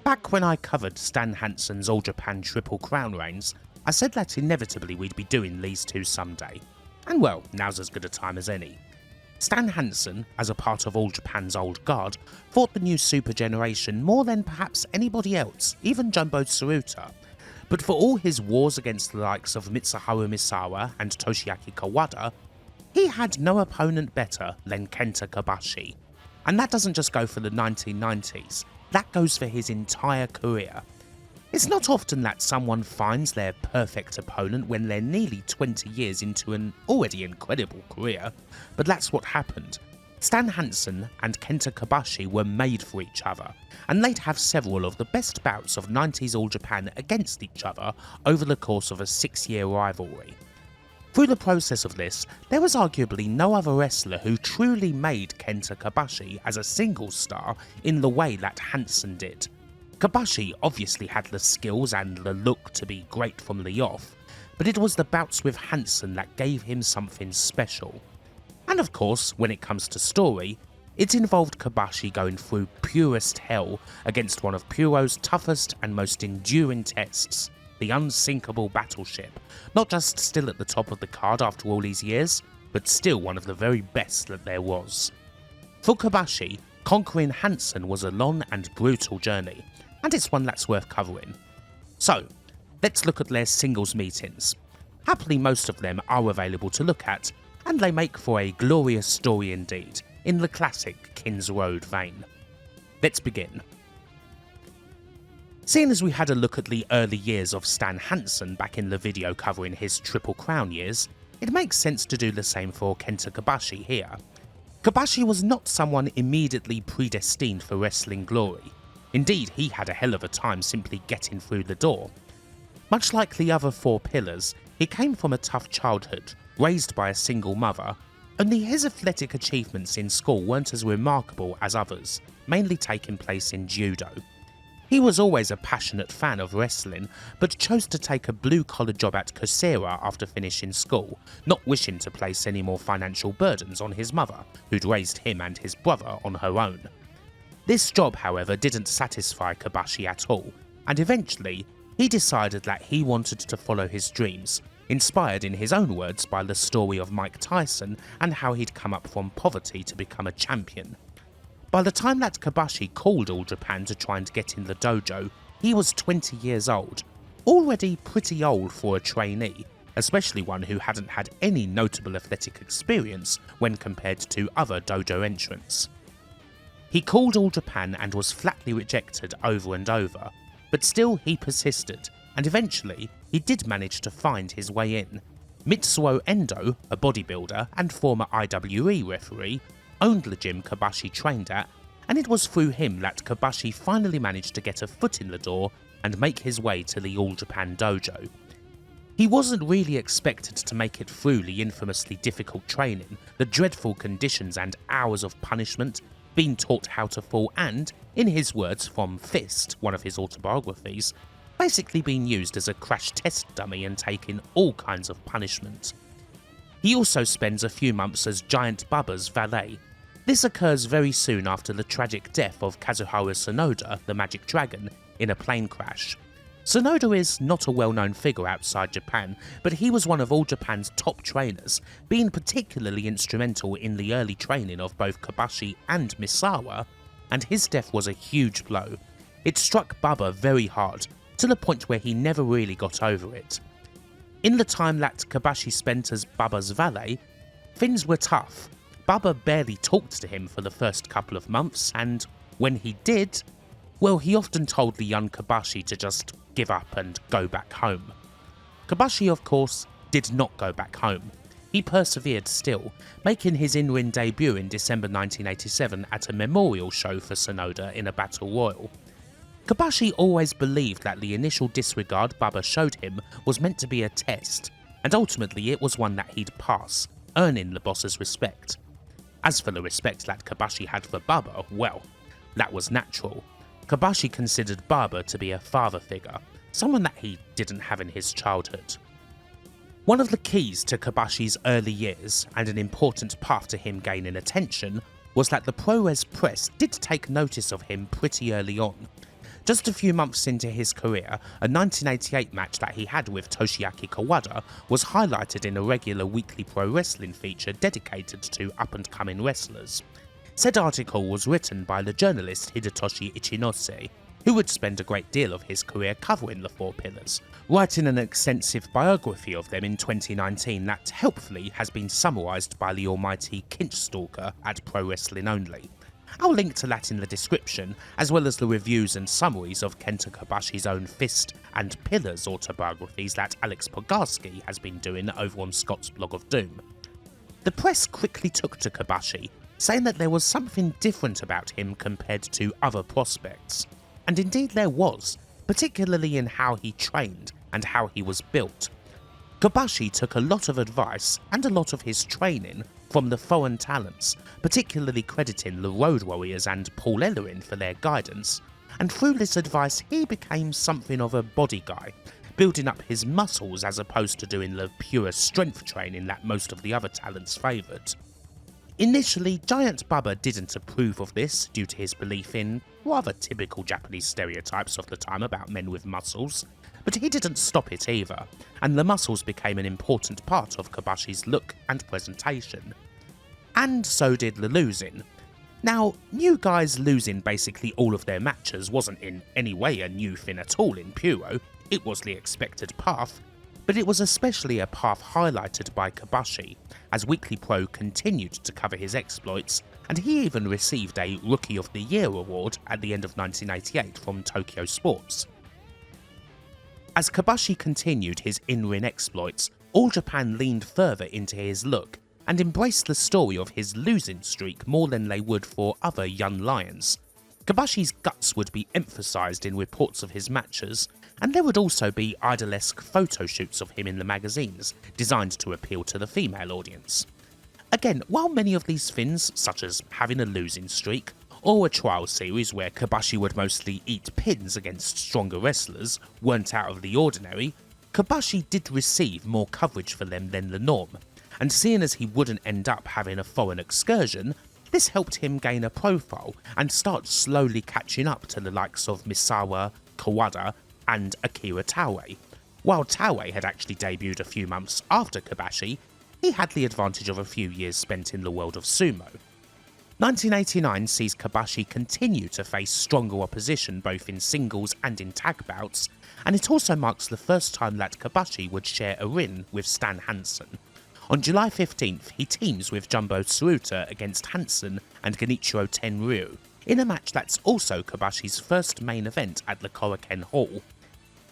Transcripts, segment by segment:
Back when I covered Stan Hansen's All Japan Triple Crown reigns, I said that inevitably we'd be doing these two someday. And well, now's as good a time as any. Stan Hansen, as a part of All Japan's old guard, fought the new super generation more than perhaps anybody else, even Jumbo Tsuruta. But for all his wars against the likes of Mitsuharu Misawa and Toshiaki Kawada, he had no opponent better than Kenta Kobashi. And that doesn't just go for the 1990s, that goes for his entire career. It's not often that someone finds their perfect opponent when they're nearly 20 years into an already incredible career, but that's what happened. Stan Hansen and Kenta Kobashi were made for each other, and they'd have several of the best bouts of 90s All Japan against each other over the course of a 6-year rivalry. Through the process of this, there was arguably no other wrestler who truly made Kenta Kobashi as a single star in the way that Hansen did. Kobashi obviously had the skills and the look to be great from the off, but it was the bouts with Hansen that gave him something special. And of course, when it comes to story, it involved Kobashi going through purest hell against one of Puro's toughest and most enduring tests, the unsinkable Battleship, not just still at the top of the card after all these years, but still one of the very best that there was. For Kobashi, conquering Hansen was a long and brutal journey, and it's one that's worth covering. So, let's look at their singles meetings. Happily most of them are available to look at, and they make for a glorious story indeed, in the classic Kings Road vein. Let's begin. Seeing as we had a look at the early years of Stan Hansen back in the video covering his Triple Crown years, it makes sense to do the same for Kenta Kobashi here. Kobashi was not someone immediately predestined for wrestling glory. Indeed, he had a hell of a time simply getting through the door. Much like the other four pillars, he came from a tough childhood, raised by a single mother, only his athletic achievements in school weren't as remarkable as others, mainly taking place in judo. He was always a passionate fan of wrestling, but chose to take a blue-collar job at Coursera after finishing school, not wishing to place any more financial burdens on his mother, who'd raised him and his brother on her own. This job, however, didn't satisfy Kobashi at all, and eventually, he decided that he wanted to follow his dreams, inspired in his own words by the story of Mike Tyson and how he'd come up from poverty to become a champion. By the time that Kobashi called All Japan to try and get in the dojo, he was 20 years old, already pretty old for a trainee, especially one who hadn't had any notable athletic experience when compared to other dojo entrants. He called All Japan and was flatly rejected over and over, but still he persisted, and eventually he did manage to find his way in. Mitsuo Endo, a bodybuilder and former IWE referee, owned the gym Kobashi trained at, and it was through him that Kobashi finally managed to get a foot in the door and make his way to the All Japan dojo. He wasn't really expected to make it through the infamously difficult training, the dreadful conditions and hours of punishment, being taught how to fall and, in his words from Fist, one of his autobiographies, basically being used as a crash test dummy and taking all kinds of punishment. He also spends a few months as Giant Bubba's valet. This occurs very soon after the tragic death of Kazuhara Sonoda, the Magic Dragon, in a plane crash. Sonoda is not a well-known figure outside Japan, but he was one of All Japan's top trainers, being particularly instrumental in the early training of both Kobashi and Misawa, and his death was a huge blow. It struck Bubba very hard, to the point where he never really got over it. In the time that Kobashi spent as Bubba's valet, things were tough. Bubba barely talked to him for the first couple of months, and when he did, well, he often told the young Kobashi to just give up and go back home. Kobashi, of course, did not go back home. He persevered still, making his in-ring debut in December 1987 at a memorial show for Sonoda in a battle royal. Kobashi always believed that the initial disregard Bubba showed him was meant to be a test, and ultimately it was one that he'd pass, earning the boss's respect. As for the respect that Kobashi had for Bubba, well, that was natural. Kobashi considered Bubba to be a father figure, someone that he didn't have in his childhood. One of the keys to Kobashi's early years, and an important path to him gaining attention, was that the ProRes press did take notice of him pretty early on. Just a few months into his career, a 1988 match that he had with Toshiaki Kawada was highlighted in a regular weekly pro wrestling feature dedicated to up-and-coming wrestlers. Said article was written by the journalist Hidetoshi Ichinose, who would spend a great deal of his career covering the Four Pillars, writing an extensive biography of them in 2019 that helpfully has been summarised by the almighty Kinch-stalker at Pro Wrestling Only. I'll link to that in the description, as well as the reviews and summaries of Kenta Kobashi's own Fist and Pillars autobiographies that Alex Pogarski has been doing over on Scott's Blog of Doom. The press quickly took to Kobashi, saying that there was something different about him compared to other prospects. And indeed there was, particularly in how he trained and how he was built. Kobashi took a lot of advice and a lot of his training from the foreign talents, particularly crediting the Road Warriors and Paul Ellering for their guidance, and through this advice he became something of a body guy, building up his muscles as opposed to doing the pure strength training that most of the other talents favoured. Initially, Giant Bubba didn't approve of this due to his belief in rather typical Japanese stereotypes of the time about men with muscles, but he didn't stop it either, and the muscles became an important part of Kobashi's look and presentation. And so did the losing. Now, new guys losing basically all of their matches wasn't in any way a new thing at all in Puro, it was the expected path, but it was especially a path highlighted by Kobashi, as Weekly Pro continued to cover his exploits, and he even received a Rookie of the Year award at the end of 1988 from Tokyo Sports. As Kobashi continued his in-ring exploits, All Japan leaned further into his look and embraced the story of his losing streak more than they would for other young lions. Kobashi's guts would be emphasised in reports of his matches, and there would also be idolesque photo shoots of him in the magazines, designed to appeal to the female audience. Again, while many of these things, such as having a losing streak, or a trial series where Kobashi would mostly eat pins against stronger wrestlers, weren't out of the ordinary, Kobashi did receive more coverage for them than the norm, and seeing as he wouldn't end up having a foreign excursion, this helped him gain a profile and start slowly catching up to the likes of Misawa, Kawada, and Akira Taue. While Taue had actually debuted a few months after Kobashi, he had the advantage of a few years spent in the world of sumo. 1989 sees Kobashi continue to face stronger opposition both in singles and in tag bouts, and it also marks the first time that Kobashi would share a ring with Stan Hansen. On July 15th, he teams with Jumbo Tsuruta against Hansen and Genichiro Tenryu, in a match that's also Kobashi's first main event at the Korakuen Hall.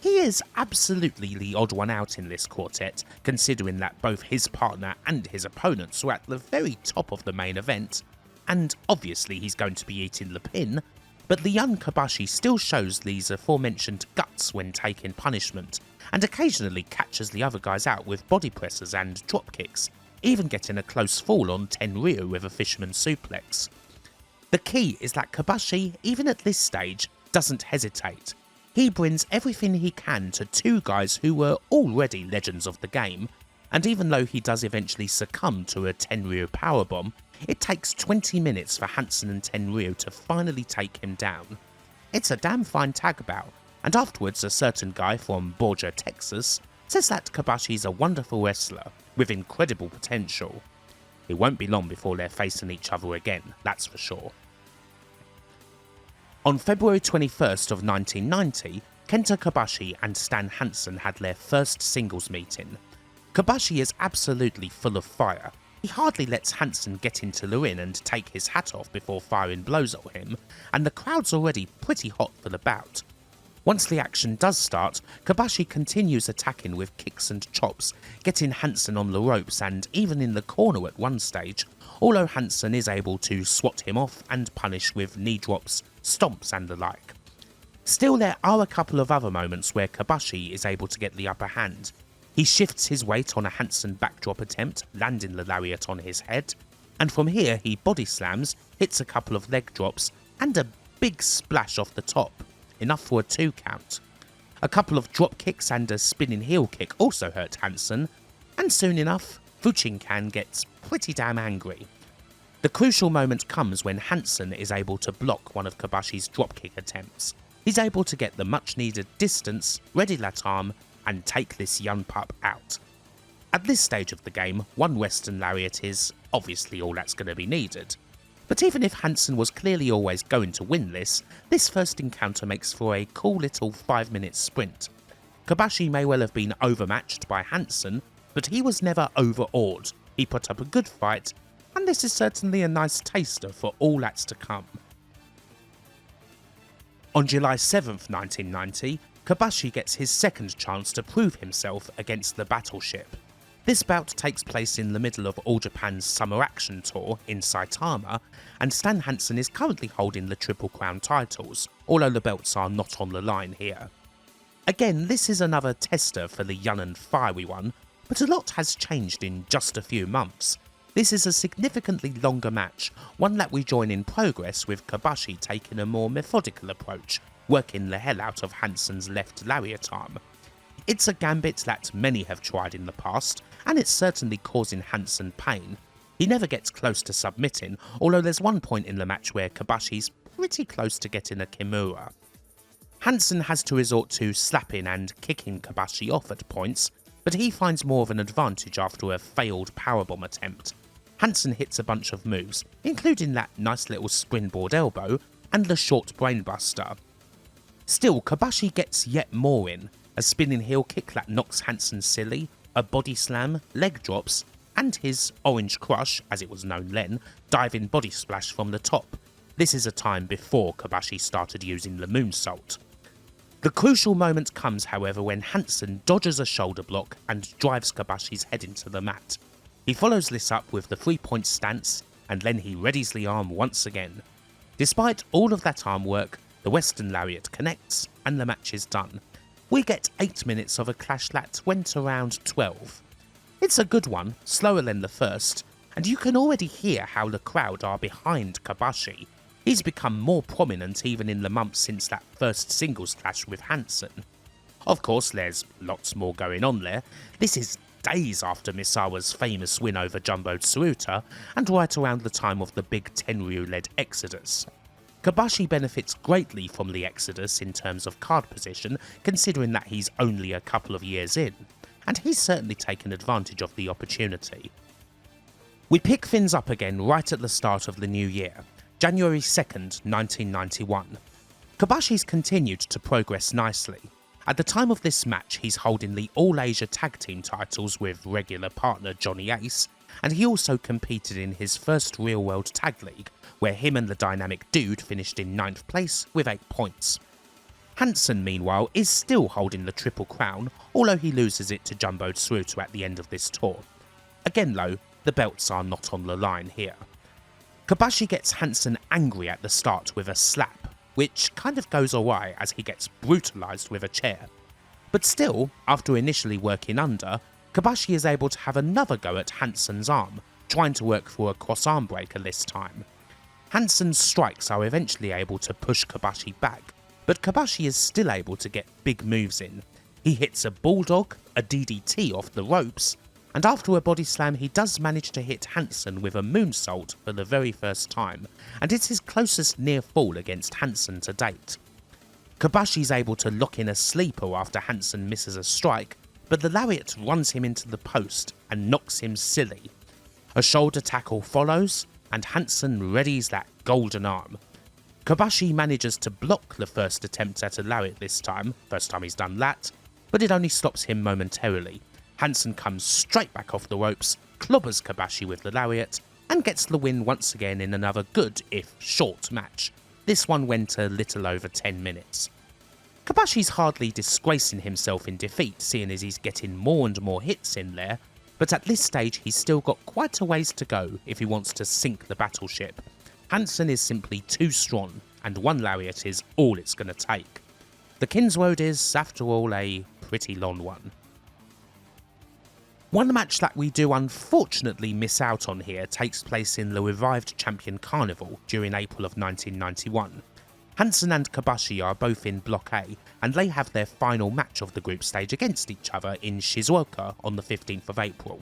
He is absolutely the odd one out in this quartet, considering that both his partner and his opponents were at the very top of the main event, and obviously he's going to be eating the pin, but the young Kobashi still shows these aforementioned guts when taking punishment, and occasionally catches the other guys out with body presses and drop kicks, even getting a close fall on Tenryu with a fisherman suplex. The key is that Kobashi, even at this stage, doesn't hesitate. He brings everything he can to two guys who were already legends of the game, and even though he does eventually succumb to a Tenryu powerbomb, it takes 20 minutes for Hansen and Tenryu to finally take him down. It's a damn fine tag bout, and afterwards a certain guy from Borgia, Texas, says that Kobashi's a wonderful wrestler with incredible potential. It won't be long before they're facing each other again, that's for sure. On February 21st of 1990, Kenta Kobashi and Stan Hansen had their first singles meeting. Kobashi is absolutely full of fire. He hardly lets Hansen get into the ring and take his hat off before firing blows at him, and the crowd's already pretty hot for the bout. Once the action does start, Kobashi continues attacking with kicks and chops, getting Hansen on the ropes and even in the corner at one stage, although Hansen is able to swat him off and punish with knee drops, stomps and the like. Still, there are a couple of other moments where Kobashi is able to get the upper hand. He shifts his weight on a Hansen backdrop attempt, landing the Lariat on his head, and from here he body slams, hits a couple of leg drops, and a big splash off the top, enough for a 2 count. A couple of drop kicks and a spinning heel kick also hurt Hansen, and soon enough, Fuchinkan gets pretty damn angry. The crucial moment comes when Hansen is able to block one of Kobashi's dropkick attempts. he's able to get the much needed distance, ready lat arm, and take this young pup out. At this stage of the game, one Western Lariat is obviously all that's going to be needed. But even if Hansen was clearly always going to win this first encounter makes for a cool little 5-minute sprint. Kobashi may well have been overmatched by Hansen, but he was never overawed. He put up a good fight, and this is certainly a nice taster for all that's to come. On July 7th, 1990, Kobashi gets his second chance to prove himself against the Battleship. This bout takes place in the middle of All Japan's Summer Action Tour in Saitama, and Stan Hansen is currently holding the Triple Crown titles, although the belts are not on the line here. Again, this is another tester for the young and fiery one, but a lot has changed in just a few months. This is a significantly longer match, one that we join in progress with Kobashi taking a more methodical approach, working the hell out of Hansen's left lariat arm. It's a gambit that many have tried in the past, and it's certainly causing Hansen pain. He never gets close to submitting, although there's one point in the match where Kobashi's pretty close to getting a Kimura. Hansen has to resort to slapping and kicking Kobashi off at points, but he finds more of an advantage after a failed powerbomb attempt. Hansen hits a bunch of moves, including that nice little springboard elbow and the short brainbuster. Still, Kobashi gets yet more in, a spinning heel kick that knocks Hansen silly, a body slam, leg drops, and his Orange Crush, as it was known then, diving body splash from the top. This is a time before Kobashi started using the moonsault. The crucial moment comes, however, when Hansen dodges a shoulder block and drives Kobashi's head into the mat. He follows this up with the 3-point stance, and then he readies the arm once again. Despite all of that arm work, the Western Lariat connects, and the match is done. We get 8 minutes of a clash that went around 12. It's a good one, slower than the first, and you can already hear how the crowd are behind Kobashi. He's become more prominent even in the months since that first singles clash with Hansen. Of course, there's lots more going on there. This is days after Misawa's famous win over Jumbo Tsuruta, and right around the time of the big Tenryu-led Exodus. Kobashi benefits greatly from the Exodus in terms of card position, considering that he's only a couple of years in, and he's certainly taken advantage of the opportunity. We pick things up again right at the start of the new year, January 2nd, 1991. Kobashi's continued to progress nicely. At the time of this match, he's holding the All Asia Tag Team titles with regular partner Johnny Ace, and he also competed in his first Real World Tag League, where him and the Dynamic Dude finished in 9th place with 8 points. Hansen, meanwhile, is still holding the Triple Crown, although he loses it to Jumbo Tsuruta at the end of this tour. Again though, the belts are not on the line here. Kobashi gets Hansen angry at the start with a slap, which kind of goes awry as he gets brutalised with a chair. But still, after initially working under, Kobashi is able to have another go at Hansen's arm, trying to work for a cross-arm breaker this time. Hansen's strikes are eventually able to push Kobashi back, but Kobashi is still able to get big moves in. He hits a bulldog, a DDT off the ropes, and after a body slam he does manage to hit Hansen with a moonsault for the very first time, and it's his closest near fall against Hansen to date. Kobashi's able to lock in a sleeper after Hansen misses a strike, but the lariat runs him into the post and knocks him silly. A shoulder tackle follows, and Hansen readies that golden arm. Kobashi manages to block the first attempt at a lariat this time, first time he's done that, but it only stops him momentarily. Hansen comes straight back off the ropes, clobbers Kobashi with the lariat, and gets the win once again in another good, if short, match. This one went a little over 10 minutes. Kobashi's hardly disgracing himself in defeat, seeing as he's getting more and more hits in there, but at this stage he's still got quite a ways to go if he wants to sink the Battleship. Hansen is simply too strong, and one lariat is all it's going to take. The King's Road is, after all, a pretty long one. One match that we do unfortunately miss out on here takes place in the revived Champion Carnival during April of 1991. Hansen and Kobashi are both in Block A, and they have their final match of the group stage against each other in Shizuoka on the 15th of April.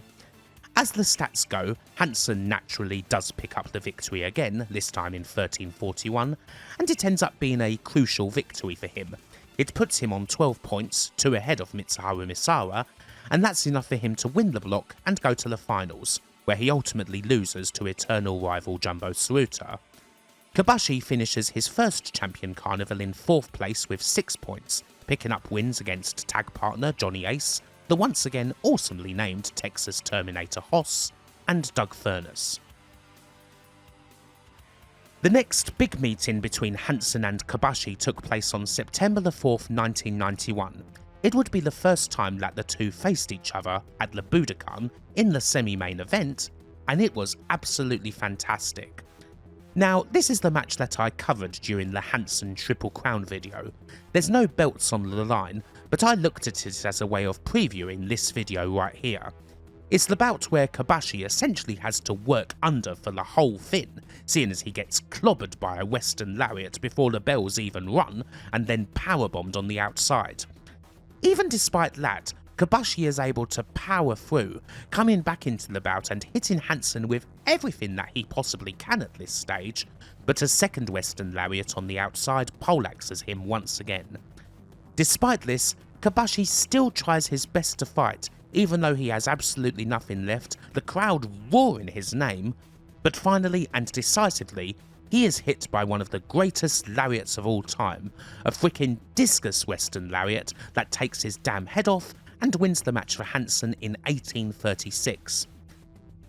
As the stats go, Hansen naturally does pick up the victory again, this time in 1341, and it ends up being a crucial victory for him. It puts him on 12 points, 2 ahead of Mitsuharu Misawa, and that's enough for him to win the block and go to the finals, where he ultimately loses to eternal rival Jumbo Tsuruta. Kobashi finishes his first Champion Carnival in 4th place with 6 points, picking up wins against tag partner Johnny Ace, the once again awesomely named Texas Terminator Hoss, and Doug Furness. The next big meeting between Hansen and Kobashi took place on September 4th, 1991. It would be the first time that the two faced each other at the Budokan in the semi-main event, and it was absolutely fantastic. Now, this is the match that I covered during the Hansen Triple Crown video. There's no belts on the line, but I looked at it as a way of previewing this video right here. It's the bout where Kobashi essentially has to work under for the whole thing, seeing as he gets clobbered by a Western Lariat before the bells even run, and then powerbombed on the outside. Even despite that, Kobashi is able to power through, coming back into the bout and hitting Hansen with everything that he possibly can at this stage, but a second Western Lariat on the outside poleaxes him once again. Despite this, Kobashi still tries his best to fight, even though he has absolutely nothing left, the crowd roaring his name, but finally and decisively, he is hit by one of the greatest lariats of all time, a freaking discus Western Lariat that takes his damn head off and wins the match for Hansen in 1836.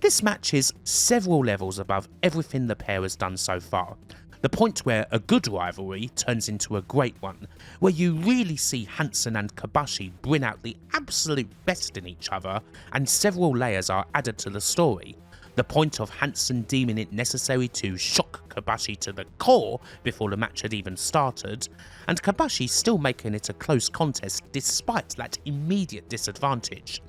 This match is several levels above everything the pair has done so far, the point where a good rivalry turns into a great one, where you really see Hansen and Kobashi bring out the absolute best in each other, and several layers are added to the story. The point of Hansen deeming it necessary to shock Kobashi to the core before the match had even started, and Kobashi still making it a close contest despite that immediate disadvantage.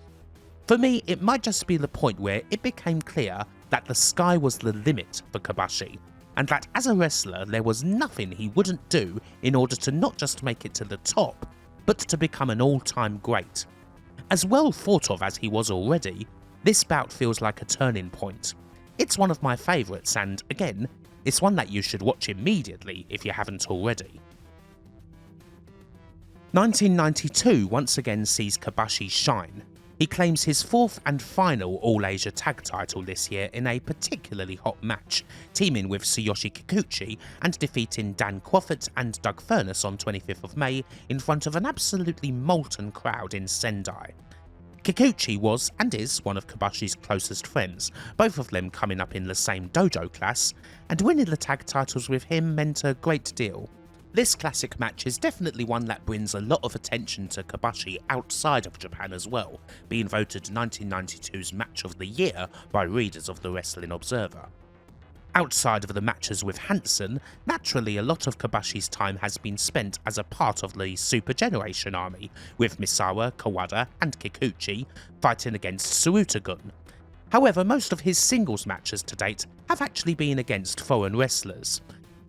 For me, it might just be the point where it became clear that the sky was the limit for Kobashi, and that as a wrestler there was nothing he wouldn't do in order to not just make it to the top, but to become an all-time great. As well thought of as he was already, this bout feels like a turning point. It's one of my favourites, and again, it's one that you should watch immediately if you haven't already. 1992 once again sees Kobashi shine. He claims his 4th and final All-Asia Tag title this year in a particularly hot match, teaming with Tsuyoshi Kikuchi and defeating Dan Crawford and Doug Furness on 25th of May in front of an absolutely molten crowd in Sendai. Kikuchi was and is one of Kobashi's closest friends, both of them coming up in the same dojo class, and winning the tag titles with him meant a great deal. This classic match is definitely one that brings a lot of attention to Kobashi outside of Japan as well, being voted 1992's Match of the Year by readers of the Wrestling Observer. Outside of the matches with Hansen, naturally a lot of Kobashi's time has been spent as a part of the Super Generation army, with Misawa, Kawada and Kikuchi fighting against Tsuruta-gun. However, most of his singles matches to date have actually been against foreign wrestlers.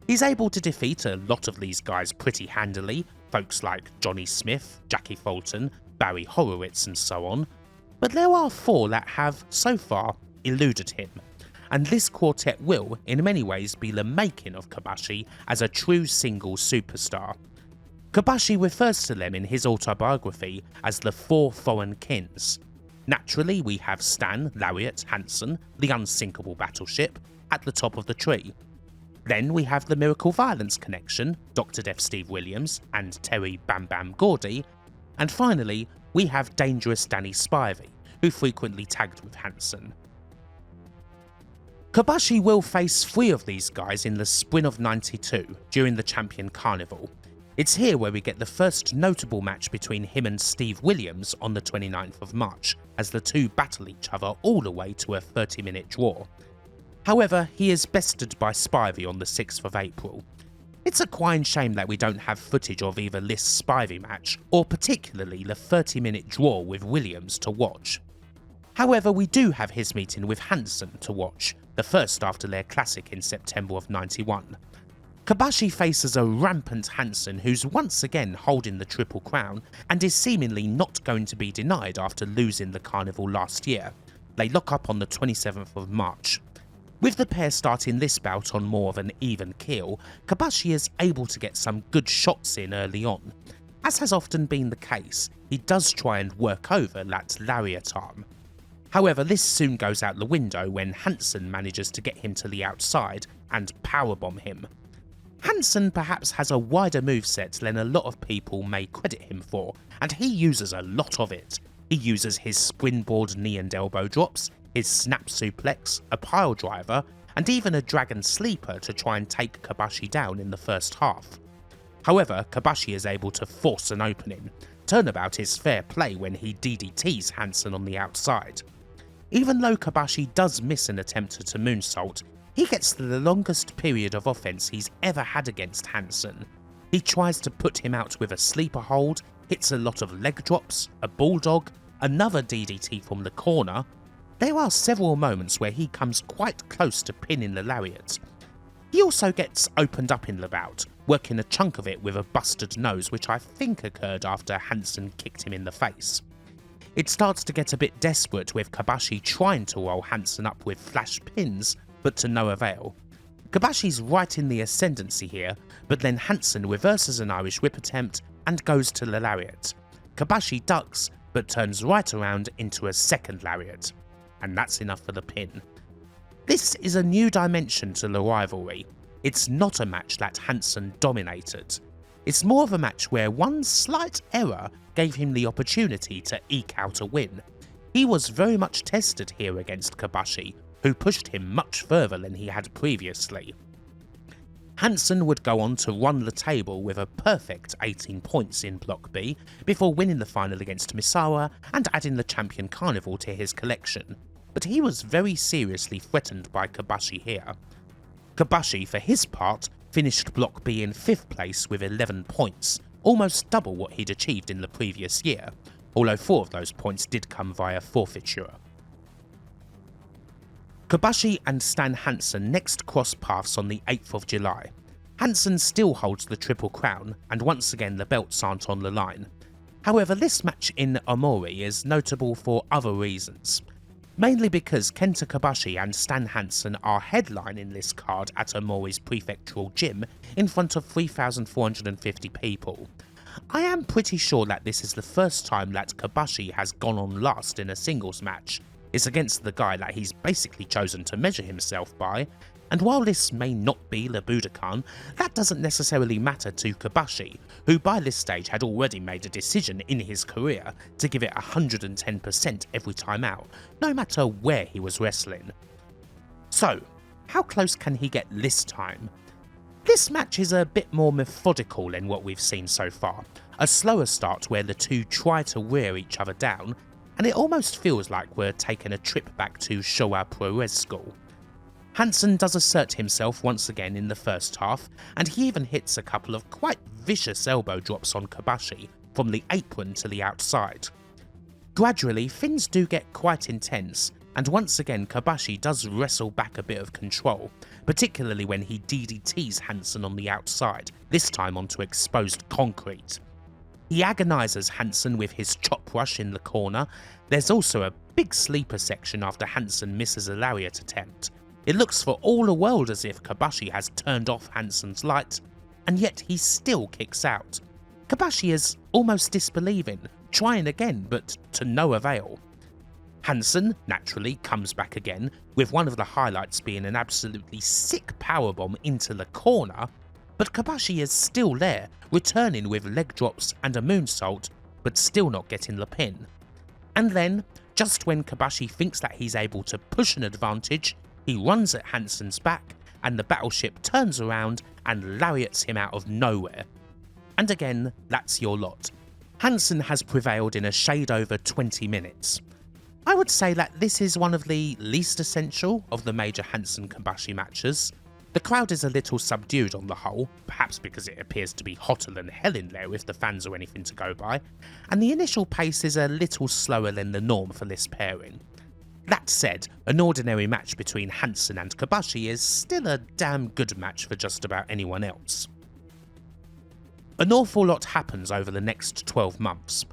He's able to defeat a lot of these guys pretty handily, folks like Johnny Smith, Jackie Fulton, Barry Horowitz and so on, but there are 4 that have, so far, eluded him. And this quartet will, in many ways, be the making of Kobashi as a true single superstar. Kobashi refers to them in his autobiography as the 4 foreign kins. Naturally, we have Stan, Lariat, Hansen, the unsinkable Battleship, at the top of the tree. Then we have the Miracle Violence connection, Dr. Death Steve Williams and Terry Bam Bam Gordy, and finally, we have Dangerous Danny Spivey, who frequently tagged with Hansen. Kobashi will face 3 of these guys in the spring of '92 during the Champion Carnival. It's here where we get the first notable match between him and Steve Williams on the 29th of March, as the two battle each other all the way to a 30-minute draw. However, he is bested by Spivey on the 6th of April. It's a crying shame that we don't have footage of either this Spivey match, or particularly the 30-minute draw with Williams to watch. However, we do have his meeting with Hansen to watch, the first after their classic in September of '91. Kobashi faces a rampant Hansen who's once again holding the Triple Crown and is seemingly not going to be denied after losing the Carnival last year. They lock up on the 27th of March. With the pair starting this bout on more of an even keel, Kobashi is able to get some good shots in early on. As has often been the case, he does try and work over that Lariat arm. However, this soon goes out the window when Hansen manages to get him to the outside and powerbomb him. Hansen perhaps has a wider moveset than a lot of people may credit him for, and he uses a lot of it. He uses his springboard knee and elbow drops, his snap suplex, a pile driver, and even a dragon sleeper to try and take Kobashi down in the first half. However, Kobashi is able to force an opening. Turnabout is fair play when he DDTs Hansen on the outside. Even though Kobashi does miss an attempt at a moonsault, he gets the longest period of offense he's ever had against Hansen. He tries to put him out with a sleeper hold, hits a lot of leg drops, a bulldog, another DDT from the corner. There are several moments where he comes quite close to pinning the Lariat. He also gets opened up in the bout, working a chunk of it with a busted nose, which I think occurred after Hansen kicked him in the face. It starts to get a bit desperate with Kobashi trying to roll Hansen up with flash pins, but to no avail. Kobashi's right in the ascendancy here, but then Hansen reverses an Irish whip attempt and goes to the Lariat. Kobashi ducks, but turns right around into a second Lariat. And that's enough for the pin. This is a new dimension to the rivalry. It's not a match that Hansen dominated. It's more of a match where one slight error gave him the opportunity to eke out a win. He was very much tested here against Kobashi, who pushed him much further than he had previously. Hansen would go on to run the table with a perfect 18 points in Block B before winning the final against Misawa and adding the Champion Carnival to his collection, but he was very seriously threatened by Kobashi here. Kobashi, for his part, finished Block B in 5th place with 11 points, almost double what he'd achieved in the previous year, although 4 of those points did come via forfeiture. Kobashi and Stan Hansen next cross paths on the 8th of July. Hansen still holds the Triple Crown, and once again the belts aren't on the line. However, this match in Omori is notable for other reasons. Mainly because Kenta Kobashi and Stan Hansen are headlining this card at Omori's prefectural gym in front of 3,450 people. I am pretty sure that this is the first time that Kobashi has gone on last in a singles match. It's against the guy that he's basically chosen to measure himself by, and while this may not be the Budokan, that doesn't necessarily matter to Kobashi, who by this stage had already made a decision in his career to give it 110% every time out, no matter where he was wrestling. So, how close can he get this time? This match is a bit more methodical than what we've seen so far, a slower start where the two try to wear each other down, and it almost feels like we're taking a trip back to Showa Pro-Res school. Hansen does assert himself once again in the first half, and he even hits a couple of quite vicious elbow drops on Kobashi from the apron to the outside. Gradually, things do get quite intense, and once again Kobashi does wrestle back a bit of control, particularly when he DDTs Hansen on the outside, this time onto exposed concrete. He agonises Hansen with his chop rush in the corner. There's also a big sleeper section after Hansen misses a lariat attempt. It looks for all the world as if Kobashi has turned off Hansen's light, and yet he still kicks out. Kobashi is almost disbelieving, trying again but to no avail. Hansen, naturally, comes back again, with one of the highlights being an absolutely sick powerbomb into the corner, but Kobashi is still there, returning with leg drops and a moonsault, but still not getting the pin. And then, just when Kobashi thinks that he's able to push an advantage, he runs at Hansen's back, and the Battleship turns around and lariats him out of nowhere. And again, that's your lot. Hansen has prevailed in a shade over 20 minutes. I would say that this is one of the least essential of the major Hansen-Kobashi matches. The crowd is a little subdued on the whole, perhaps because it appears to be hotter than hell in there if the fans are anything to go by, and the initial pace is a little slower than the norm for this pairing. That said, an ordinary match between Hansen and Kobashi is still a damn good match for just about anyone else. An awful lot happens over the next 12 months.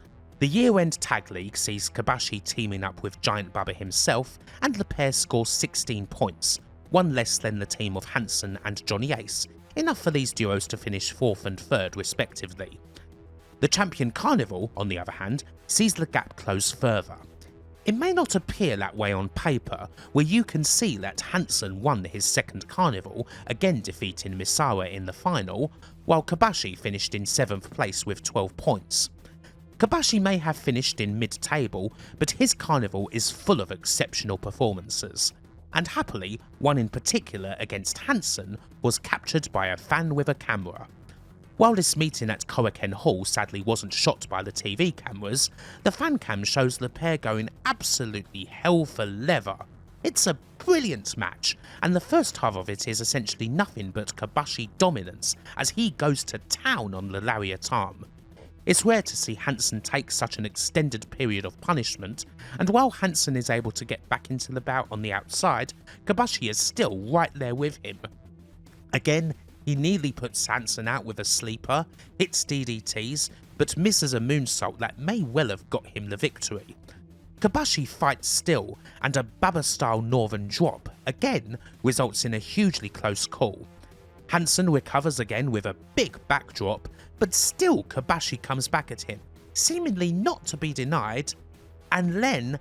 The year-end tag league sees Kobashi teaming up with Giant Bubba himself, and the pair score 16 points, one less than the team of Hansen and Johnny Ace, enough for these duos to finish 4th and 3rd respectively. The Champion Carnival, on the other hand, sees the gap close further. It may not appear that way on paper, where you can see that Hansen won his 2nd Carnival, again defeating Misawa in the final, while Kobashi finished in 7th place with 12 points. Kobashi may have finished in mid-table, but his carnival is full of exceptional performances, and happily, one in particular against Hansen was captured by a fan with a camera. While this meeting at Korakuen Hall sadly wasn't shot by the TV cameras, the fan cam shows the pair going absolutely hell for leather. It's a brilliant match, and the first half of it is essentially nothing but Kobashi dominance as he goes to town on the Lariat arm. It's rare to see Hansen take such an extended period of punishment, and while Hansen is able to get back into the bout on the outside, Kobashi is still right there with him. Again, he nearly puts Hansen out with a sleeper, hits DDTs, but misses a moonsault that may well have got him the victory. Kobashi fights still, and a Baba-style northern drop again results in a hugely close call. Hansen recovers again with a big backdrop, but still Kobashi comes back at him, seemingly not to be denied, and then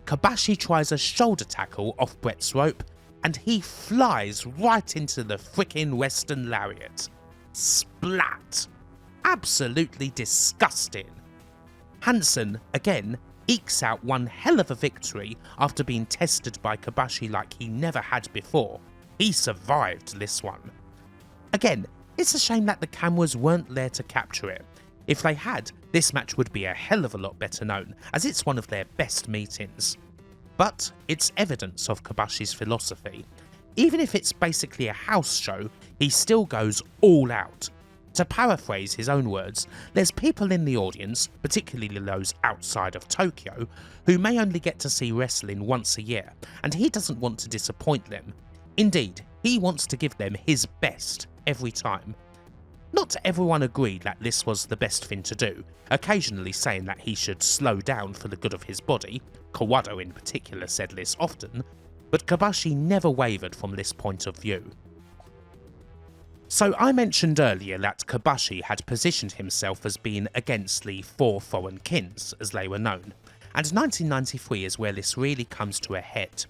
Kobashi tries a shoulder tackle off Brett's rope, and he flies right into the frickin' Western Lariat. Splat! Absolutely disgusting. Hansen, again, ekes out one hell of a victory after being tested by Kobashi like he never had before. He survived this one. Again, it's a shame that the cameras weren't there to capture it. If they had, this match would be a hell of a lot better known, as it's one of their best meetings. But it's evidence of Kobashi's philosophy. Even if it's basically a house show, he still goes all out. To paraphrase his own words, there's people in the audience, particularly those outside of Tokyo, who may only get to see wrestling once a year, and he doesn't want to disappoint them. Indeed, he wants to give them his best every time. Not everyone agreed that this was the best thing to do, occasionally saying that he should slow down for the good of his body. Kawado in particular said this often, but Kobashi never wavered from this point of view. So I mentioned earlier that Kobashi had positioned himself as being against the 4 foreign kins, as they were known, and 1993 is where this really comes to a head.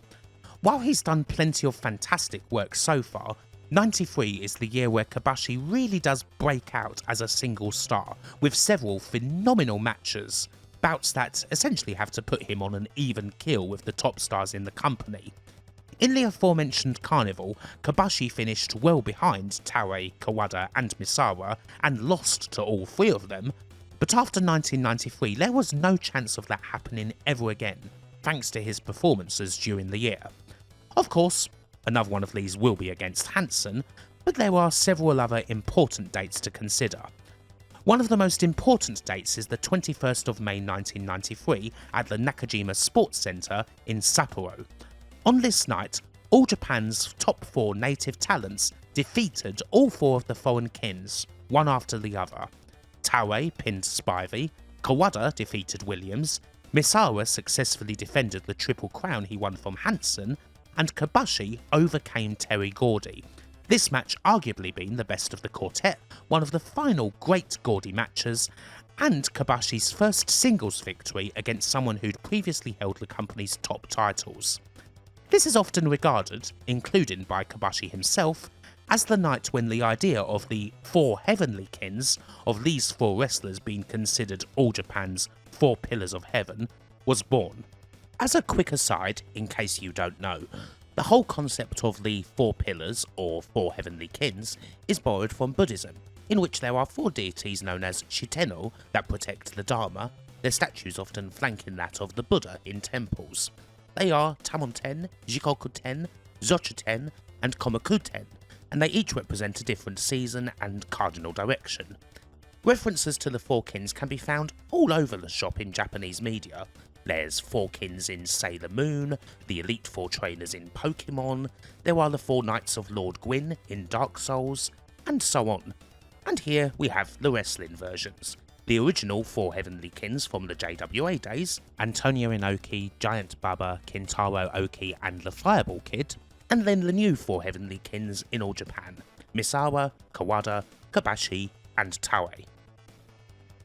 While he's done plenty of fantastic work so far, 93 is the year where Kobashi really does break out as a single star, with several phenomenal matches, bouts that essentially have to put him on an even keel with the top stars in the company. In the aforementioned carnival, Kobashi finished well behind Taue, Kawada and Misawa and lost to all 3 of them, but after 1993 there was no chance of that happening ever again, thanks to his performances during the year. Of course, another one of these will be against Hansen, but there are several other important dates to consider. One of the most important dates is the 21st of May 1993 at the Nakajima Sports Center in Sapporo. On this night, All Japan's top 4 native talents defeated all 4 of the foreign kins, one after the other. Taue pinned Spivey, Kawada defeated Williams, Misawa successfully defended the Triple Crown he won from Hansen, and Kobashi overcame Terry Gordy. This match arguably being the best of the quartet, one of the final great Gordy matches, and Kobashi's first singles victory against someone who'd previously held the company's top titles. This is often regarded, including by Kobashi himself, as the night when the idea of the 4 heavenly kins, of these 4 wrestlers being considered All Japan's 4 pillars of heaven, was born. As a quick aside, in case you don't know, the whole concept of the 4 pillars, or 4 heavenly kins, is borrowed from Buddhism, in which there are 4 deities known as Shitenno that protect the Dharma, their statues often flanking that of the Buddha in temples. They are Tamon-ten, Jikoku-ten, Zochu-ten, and Komaku-ten, and they each represent a different season and cardinal direction. References to the 4 kins can be found all over the shop in Japanese media. There's 4 kins in Sailor Moon, the Elite 4 trainers in Pokemon, there are the 4 Knights of Lord Gwyn in Dark Souls, and so on. And here we have the wrestling versions. The the original 4 Heavenly Kins from the JWA days, Antonio Inoki, Giant Baba, Kintaro Oki and the Fireball Kid, and then the new 4 Heavenly Kins in All Japan, Misawa, Kawada, Kobashi and Taue.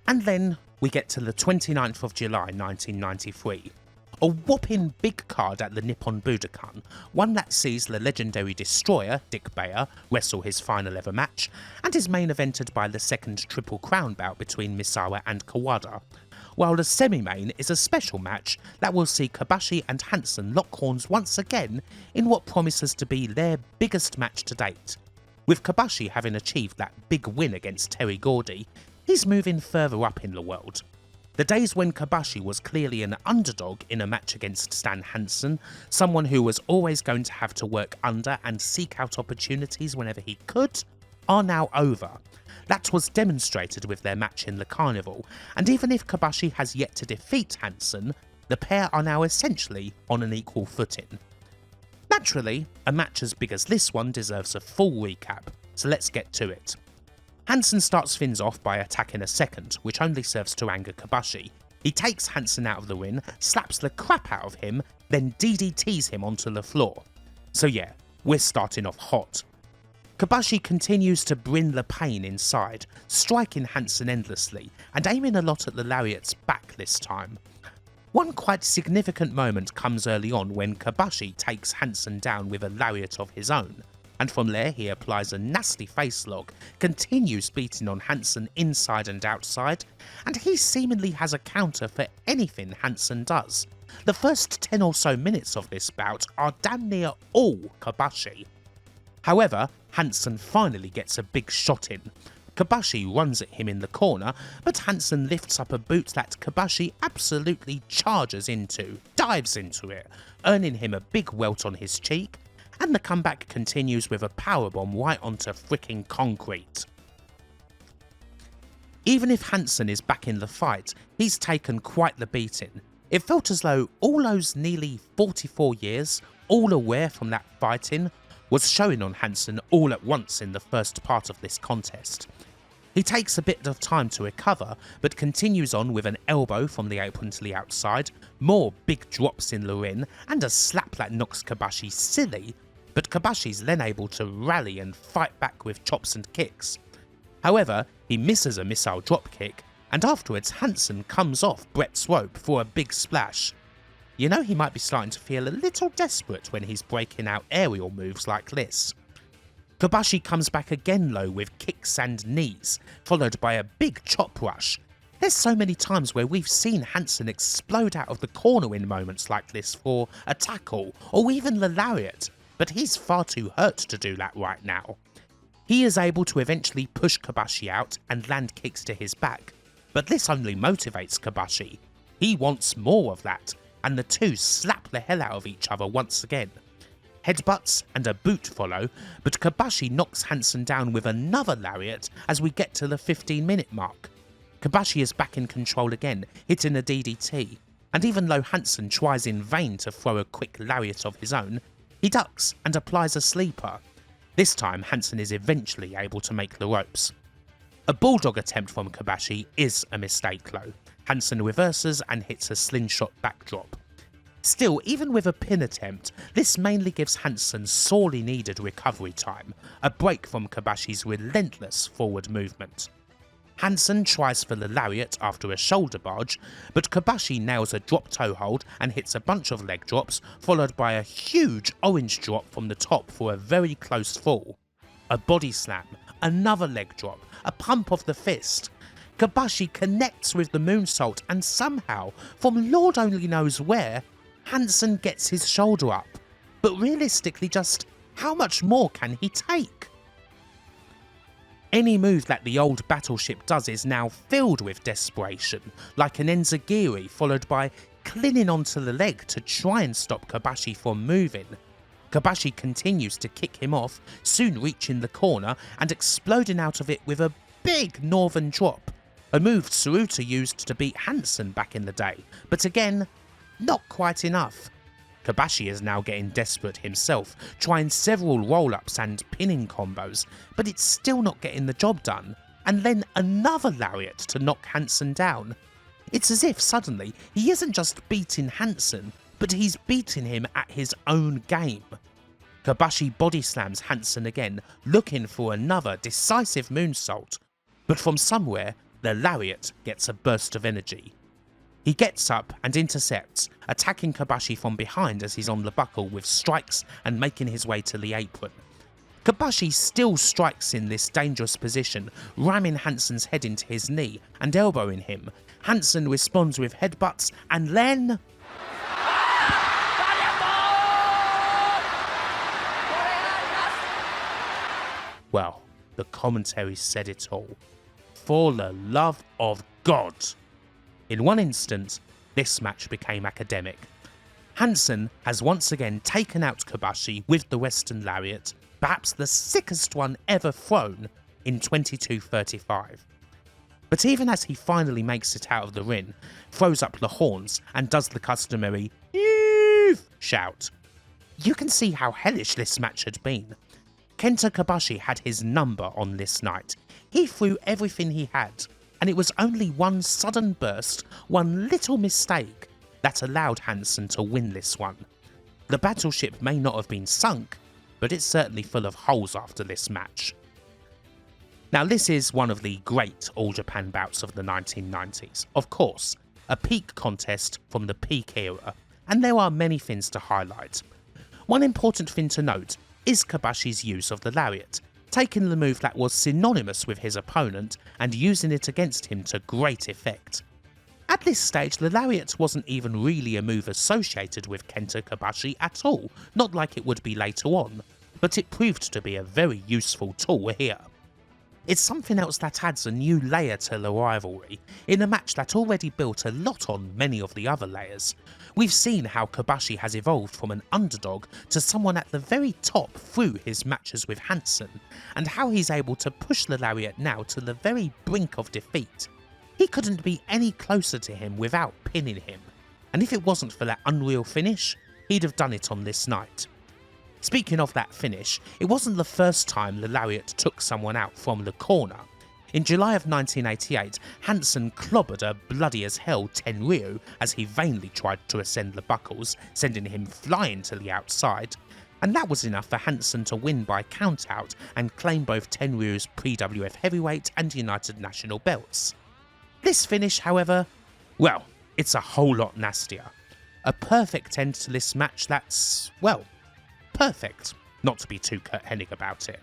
And then we get to the 29th of July 1993, a whopping big card at the Nippon Budokan, one that sees the legendary Destroyer, Dick Bayer, wrestle his final ever match, and is main evented by the second Triple Crown bout between Misawa and Kawada, while the semi-main is a special match that will see Kobashi and Hansen lock horns once again in what promises to be their biggest match to date. With Kobashi having achieved that big win against Terry Gordy, he's moving further up in the world. The days when Kobashi was clearly an underdog in a match against Stan Hansen, someone who was always going to have to work under and seek out opportunities whenever he could, are now over. That was demonstrated with their match in the Carnival, and even if Kobashi has yet to defeat Hansen, the pair are now essentially on an equal footing. Naturally, a match as big as this one deserves a full recap, so let's get to it. Hansen starts things off by attacking a second, which only serves to anger Kobashi. He takes Hansen out of the ring, slaps the crap out of him, then DDTs him onto the floor. So yeah, we're starting off hot. Kobashi continues to bring the pain inside, striking Hansen endlessly, and aiming a lot at the Lariat's back this time. One quite significant moment comes early on when Kobashi takes Hansen down with a Lariat of his own, and from there he applies a nasty face lock, continues beating on Hansen inside and outside, and he seemingly has a counter for anything Hansen does. The first 10 or so minutes of this bout are damn near all Kobashi. However, Hansen finally gets a big shot in. Kobashi runs at him in the corner, but Hansen lifts up a boot that Kobashi absolutely charges into, dives into it, earning him a big welt on his cheek, and the comeback continues with a powerbomb right onto fricking concrete. Even if Hansen is back in the fight, he's taken quite the beating. It felt as though all those nearly 44 years, all aware from that fighting, was showing on Hansen all at once in the first part of this contest. He takes a bit of time to recover, but continues on with an elbow from the apron to the outside, more big drops in the ring, and a slap that knocks Kobashi silly, but Kobashi's then able to rally and fight back with chops and kicks. However, he misses a missile dropkick, and afterwards Hansen comes off Brett's rope for a big splash. You know he might be starting to feel a little desperate when he's breaking out aerial moves like this. Kobashi comes back again though with kicks and knees, followed by a big chop rush. There's so many times where we've seen Hansen explode out of the corner in moments like this for a tackle or even the Lariat, but he's far too hurt to do that right now. He is able to eventually push Kobashi out and land kicks to his back, but this only motivates Kobashi. He wants more of that, and the two slap the hell out of each other once again. Headbutts and a boot follow, but Kobashi knocks Hansen down with another Lariat as we get to the 15-minute mark. Kobashi is back in control again, hitting a DDT, and even though Hansen tries in vain to throw a quick Lariat of his own, he ducks and applies a sleeper. This time Hansen is eventually able to make the ropes. A bulldog attempt from Kobashi is a mistake though. Hansen reverses and hits a slingshot backdrop. Still, even with a pin attempt, this mainly gives Hansen sorely needed recovery time, a break from Kobashi's relentless forward movement. Hansen tries for the Lariat after a shoulder barge, but Kobashi nails a drop toe hold and hits a bunch of leg drops, followed by a huge orange drop from the top for a very close fall. A body slam, another leg drop, a pump of the fist. Kobashi connects with the moonsault and somehow, from Lord only knows where, Hansen gets his shoulder up. But realistically, just how much more can he take? Any move that the old Battleship does is now filled with desperation, like an enzigiri followed by clinging onto the leg to try and stop Kobashi from moving. Kobashi continues to kick him off, soon reaching the corner and exploding out of it with a big northern drop, a move Tsuruta used to beat Hansen back in the day, but again, not quite enough. Kobashi is now getting desperate himself, trying several roll-ups and pinning combos, but it's still not getting the job done, and then another lariat to knock Hansen down. It's as if suddenly he isn't just beating Hansen, but he's beating him at his own game. Kobashi body slams Hansen again, looking for another decisive moonsault, but from somewhere the lariat gets a burst of energy. He gets up and intercepts, attacking Kobashi from behind as he's on the buckle with strikes and making his way to the apron. Kobashi still strikes in this dangerous position, ramming Hansen's head into his knee and elbowing him. Hansen responds with headbutts and then... Well, the commentary said it all. For the love of God! In one instant, this match became academic. Hansen has once again taken out Kobashi with the Western Lariat, perhaps the sickest one ever thrown, in 22:35. But even as he finally makes it out of the ring, throws up the horns and does the customary "Yeeeeef" shout, you can see how hellish this match had been. Kenta Kobashi had his number on this night. He threw everything he had, and it was only one sudden burst, one little mistake, that allowed Hansen to win this one. The Battleship may not have been sunk, but it's certainly full of holes after this match. Now this is one of the great All Japan bouts of the 1990s, of course, a peak contest from the peak era, and there are many things to highlight. One important thing to note is Kobashi's use of the lariat, taking the move that was synonymous with his opponent and using it against him to great effect. At this stage, the lariat wasn't even really a move associated with Kenta Kobashi at all, not like it would be later on, but it proved to be a very useful tool here. It's something else that adds a new layer to the rivalry, in a match that already built a lot on many of the other layers. We've seen how Kobashi has evolved from an underdog to someone at the very top through his matches with Hansen, and how he's able to push the lariat now to the very brink of defeat. He couldn't be any closer to him without pinning him, and if it wasn't for that unreal finish, he'd have done it on this night. Speaking of that finish, it wasn't the first time the lariat took someone out from the corner. In July of 1988, Hansen clobbered a bloody as hell Tenryu as he vainly tried to ascend the buckles, sending him flying to the outside, and that was enough for Hansen to win by countout and claim both Tenryu's pre-WF heavyweight and United National belts. This finish, however, well, it's a whole lot nastier. A perfect end to this match that's, well, perfect, not to be too Kurt-Hennig about it.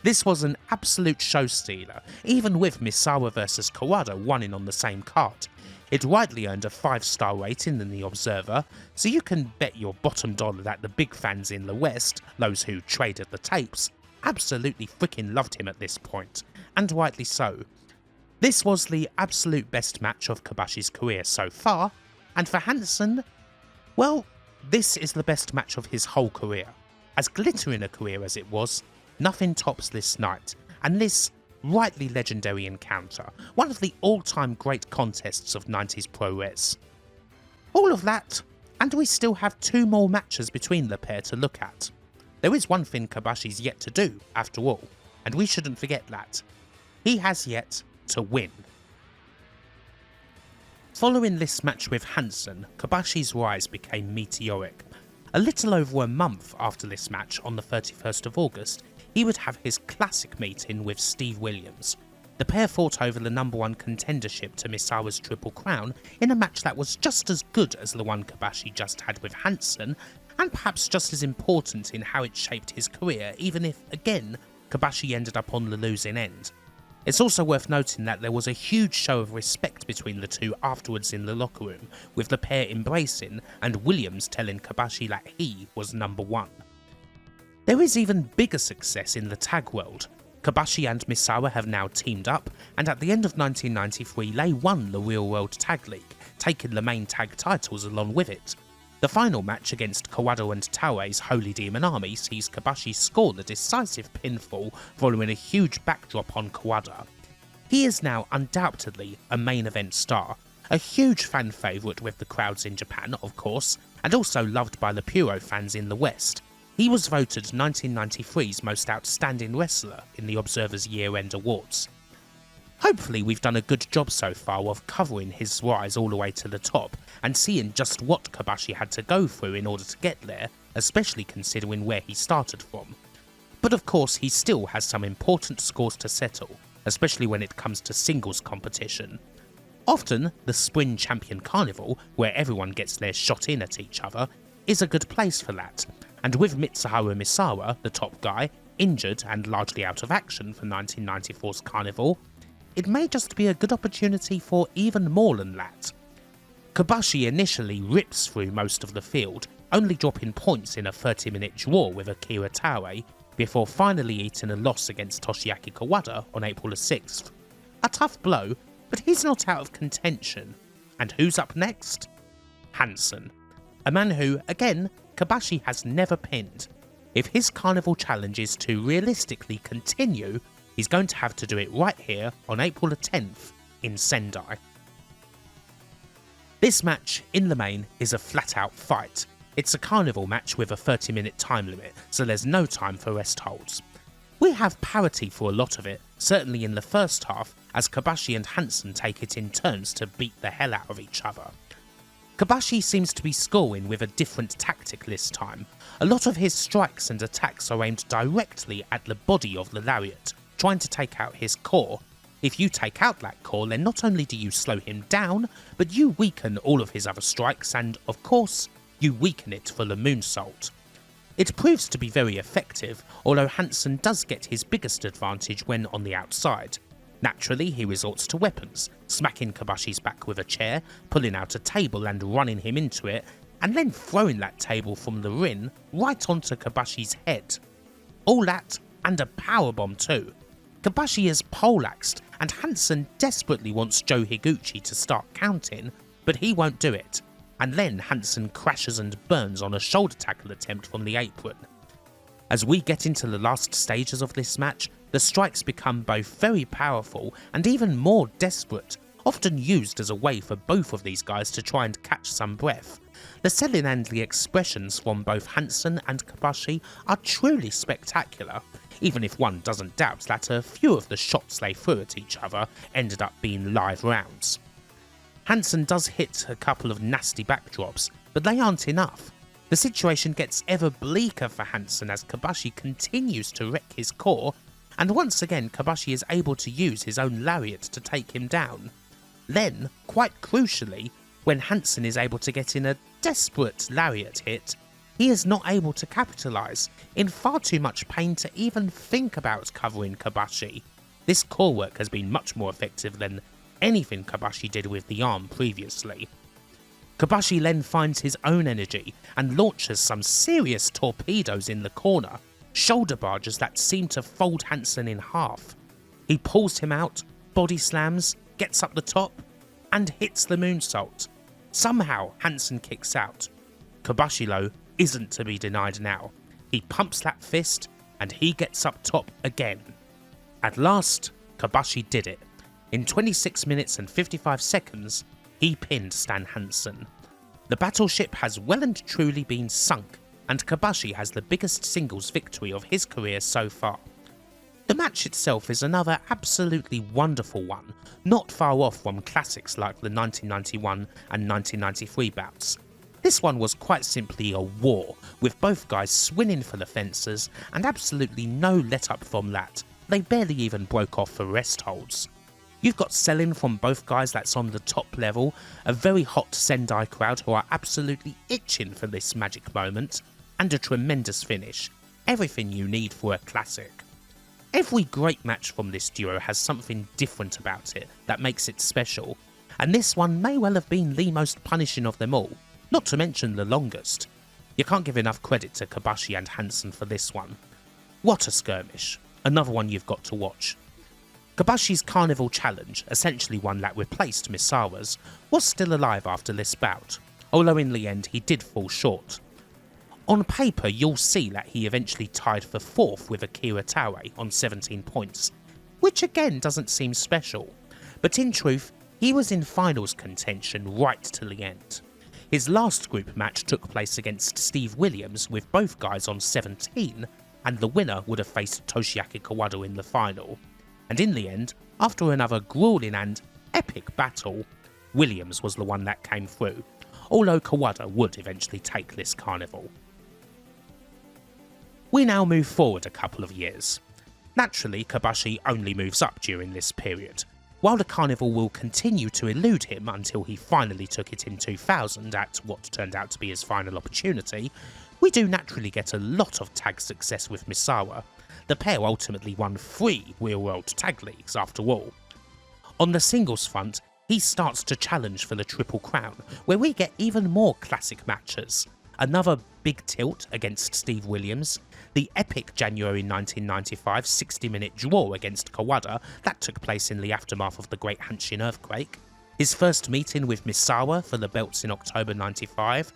This was an absolute show stealer, even with Misawa vs Kawada winning on the same card. It rightly earned a 5-star rating in the Observer, so you can bet your bottom dollar that the big fans in the West, those who traded the tapes, absolutely freaking loved him at this point, and rightly so. This was the absolute best match of Kobashi's career so far, and for Hansen, well, this is the best match of his whole career. As glittering a career as it was, nothing tops this night, and this rightly legendary encounter, one of the all-time great contests of 90s pro res. All of that, and we still have 2 more matches between the pair to look at. There is one thing Kobashi's yet to do, after all, and we shouldn't forget that. He has yet to win. Following this match with Hansen, Kobashi's rise became meteoric. A little over a month after this match, on the 31st of August, he would have his classic meeting with Steve Williams. The pair fought over the #1 contendership to Misawa's Triple Crown in a match that was just as good as the one Kobashi just had with Hansen, and perhaps just as important in how it shaped his career, even if, again, Kobashi ended up on the losing end. It's also worth noting that there was a huge show of respect between the two afterwards in the locker room, with the pair embracing and Williams telling Kobashi that he was #1. There is even bigger success in the tag world. Kobashi and Misawa have now teamed up, and at the end of 1993 they won the Real World Tag League, taking the main tag titles along with it. The final match against Kawada and Tauei's Holy Demon Army sees Kobashi score the decisive pinfall following a huge backdrop on Kawada. He is now undoubtedly a main event star, a huge fan favourite with the crowds in Japan, of course, and also loved by the Puro fans in the West. He was voted 1993's most outstanding wrestler in the Observer's year-end awards. Hopefully we've done a good job so far of covering his rise all the way to the top and seeing just what Kobashi had to go through in order to get there, especially considering where he started from. But of course he still has some important scores to settle, especially when it comes to singles competition. Often, the Spring Champion Carnival, where everyone gets their shot in at each other, is a good place for that, and with Mitsuharu Misawa, the top guy, injured and largely out of action for 1994's Carnival, it may just be a good opportunity for even more than that. Kobashi initially rips through most of the field, only dropping points in a 30-minute draw with Akira Taue, before finally eating a loss against Toshiaki Kawada on April the 6th. A tough blow, but he's not out of contention. And who's up next? Hansen. A man who, again, Kobashi has never pinned. If his Carnival challenge is to realistically continue, he's going to have to do it right here on April the 10th in Sendai. This match, in the main, is a flat-out fight. It's a Carnival match with a 30-minute time limit, so there's no time for rest holds. We have parity for a lot of it, certainly in the first half, as Kobashi and Hansen take it in turns to beat the hell out of each other. Kobashi seems to be scoring with a different tactic this time. A lot of his strikes and attacks are aimed directly at the body of the Lariat, trying to take out his core. If you take out that core, then not only do you slow him down, but you weaken all of his other strikes and, of course, you weaken it for the moonsault. It proves to be very effective, although Hansen does get his biggest advantage when on the outside. Naturally, he resorts to weapons, smacking Kobashi's back with a chair, pulling out a table and running him into it, and then throwing that table from the ring right onto Kobashi's head. All that, and a powerbomb too. Kobashi is poleaxed, and Hansen desperately wants Joe Higuchi to start counting, but he won't do it. And then Hansen crashes and burns on a shoulder tackle attempt from the apron. As we get into the last stages of this match, the strikes become both very powerful and even more desperate, often used as a way for both of these guys to try and catch some breath. The selling and the expressions from both Hansen and Kobashi are truly spectacular, even if one doesn't doubt that a few of the shots they threw at each other ended up being live rounds. Hansen does hit a couple of nasty backdrops, but they aren't enough. The situation gets ever bleaker for Hansen as Kobashi continues to wreck his core, and once again Kobashi is able to use his own lariat to take him down. Then, quite crucially, when Hansen is able to get in a desperate lariat hit, he is not able to capitalise, in far too much pain to even think about covering Kobashi. This core work has been much more effective than anything Kobashi did with the arm previously. Kobashi then finds his own energy and launches some serious torpedoes in the corner, shoulder barges that seem to fold Hansen in half. He pulls him out, body slams, gets up the top, and hits the moonsault. Somehow Hansen kicks out. Kobashi though isn't to be denied now. He pumps that fist and he gets up top again. At last, Kobashi did it. In 26 minutes and 55 seconds, he pinned Stan Hansen. The Battleship has well and truly been sunk, and Kobashi has the biggest singles victory of his career so far. The match itself is another absolutely wonderful one, not far off from classics like the 1991 and 1993 bouts. This one was quite simply a war, with both guys swinging for the fences, and absolutely no let up from that. They barely even broke off for rest holds. You've got selling from both guys that's on the top level, a very hot Sendai crowd who are absolutely itching for this magic moment, and a tremendous finish. Everything you need for a classic. Every great match from this duo has something different about it that makes it special, and this one may well have been the most punishing of them all, not to mention the longest. You can't give enough credit to Kobashi and Hansen for this one. What a skirmish, another one you've got to watch. Kobashi's Carnival challenge, essentially one that replaced Misawa's, was still alive after this bout, although in the end he did fall short. On paper you'll see that he eventually tied for 4th with Akira Taue on 17 points, which again doesn't seem special, but in truth he was in finals contention right till the end. His last group match took place against Steve Williams with both guys on 17, and the winner would have faced Toshiaki Kawada in the final. And in the end, after another grueling and epic battle, Williams was the one that came through, although Kawada would eventually take this carnival. We now move forward a couple of years. Naturally, Kobashi only moves up during this period, while the carnival will continue to elude him until he finally took it in 2000 at what turned out to be his final opportunity. We do naturally get a lot of tag success with Misawa. The pair ultimately won 3 Real World Tag Leagues after all. On the singles front, he starts to challenge for the Triple Crown, where we get even more classic matches. Another big tilt against Steve Williams, the epic January 1995 60-minute draw against Kawada that took place in the aftermath of the Great Hanshin earthquake, his first meeting with Misawa for the belts in October 95.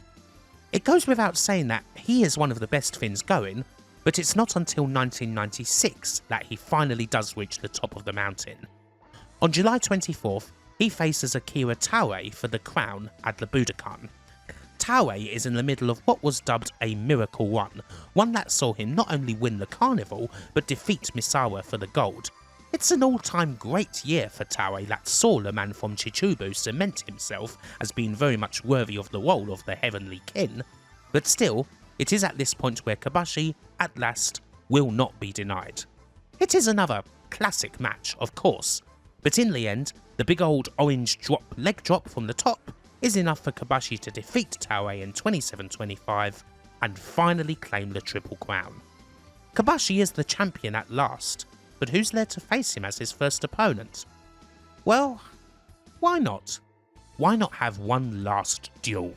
It goes without saying that he is one of the best Finns going, but it's not until 1996 that he finally does reach the top of the mountain. On July 24th, he faces Akira Taue for the crown at the Budokan. Taue is in the middle of what was dubbed a miracle run, one that saw him not only win the carnival, but defeat Misawa for the gold. It's an all-time great year for Taue that saw the man from Chichubu cement himself as being very much worthy of the role of the Heavenly Kin, but still, it is at this point where Kobashi, at last, will not be denied. It is another classic match, of course, but in the end, the big old orange leg drop from the top is enough for Kobashi to defeat Taue in 27-25 and finally claim the Triple Crown. Kobashi is the champion at last, but who's there to face him as his first opponent? Well, why not? Why not have one last duel?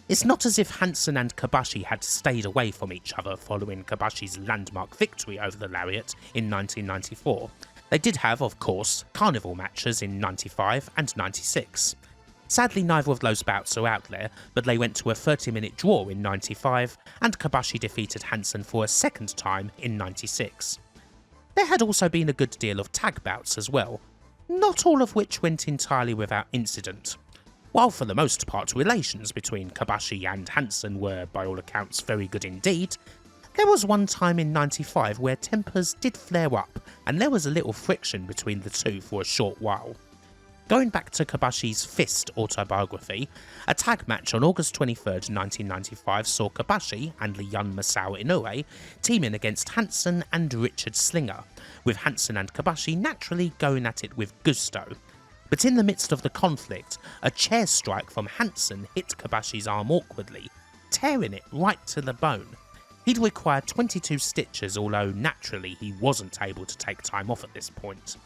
It's not as if Hansen and Kobashi had stayed away from each other following Kobashi's landmark victory over the Lariat in 1994. They did have, of course, carnival matches in 95 and 96. Sadly, neither of those bouts are out there, but they went to a 30-minute draw in 95, and Kobashi defeated Hansen for a second time in 96. There had also been a good deal of tag bouts as well, not all of which went entirely without incident. While for the most part relations between Kobashi and Hansen were by all accounts very good indeed, there was one time in 95 where tempers did flare up and there was a little friction between the two for a short while. Going back to Kobashi's Fist autobiography, a tag match on August 23rd, 1995 saw Kobashi and the young Masao Inoue teaming against Hansen and Richard Slinger, with Hansen and Kobashi naturally going at it with gusto. But in the midst of the conflict, a chair strike from Hansen hit Kobashi's arm awkwardly, tearing it right to the bone. He'd require 22 stitches, although naturally he wasn't able to take time off at this point.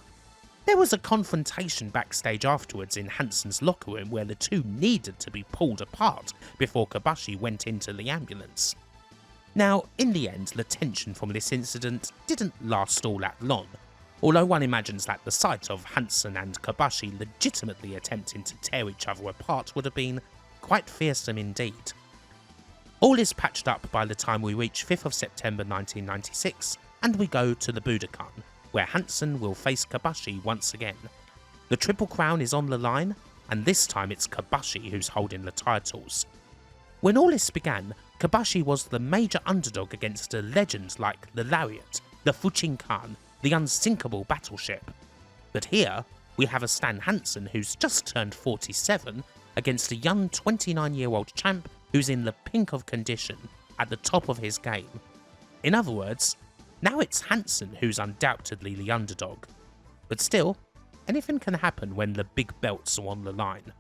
There was a confrontation backstage afterwards in Hansen's locker room where the two needed to be pulled apart before Kobashi went into the ambulance. Now, in the end, the tension from this incident didn't last all that long, although one imagines that the sight of Hansen and Kobashi legitimately attempting to tear each other apart would have been quite fearsome indeed. All is patched up by the time we reach 5th of September 1996 and we go to the Budokan, where Hansen will face Kobashi once again. The Triple Crown is on the line, and this time it's Kobashi who's holding the titles. When all this began, Kobashi was the major underdog against a legend like the Lariat, the Fuchinkan, the unsinkable Battleship. But here, we have a Stan Hansen who's just turned 47 against a young 29-year-old champ who's in the pink of condition, at the top of his game. In other words, now it's Hansen who's undoubtedly the underdog. But still, anything can happen when the big belts are on the line.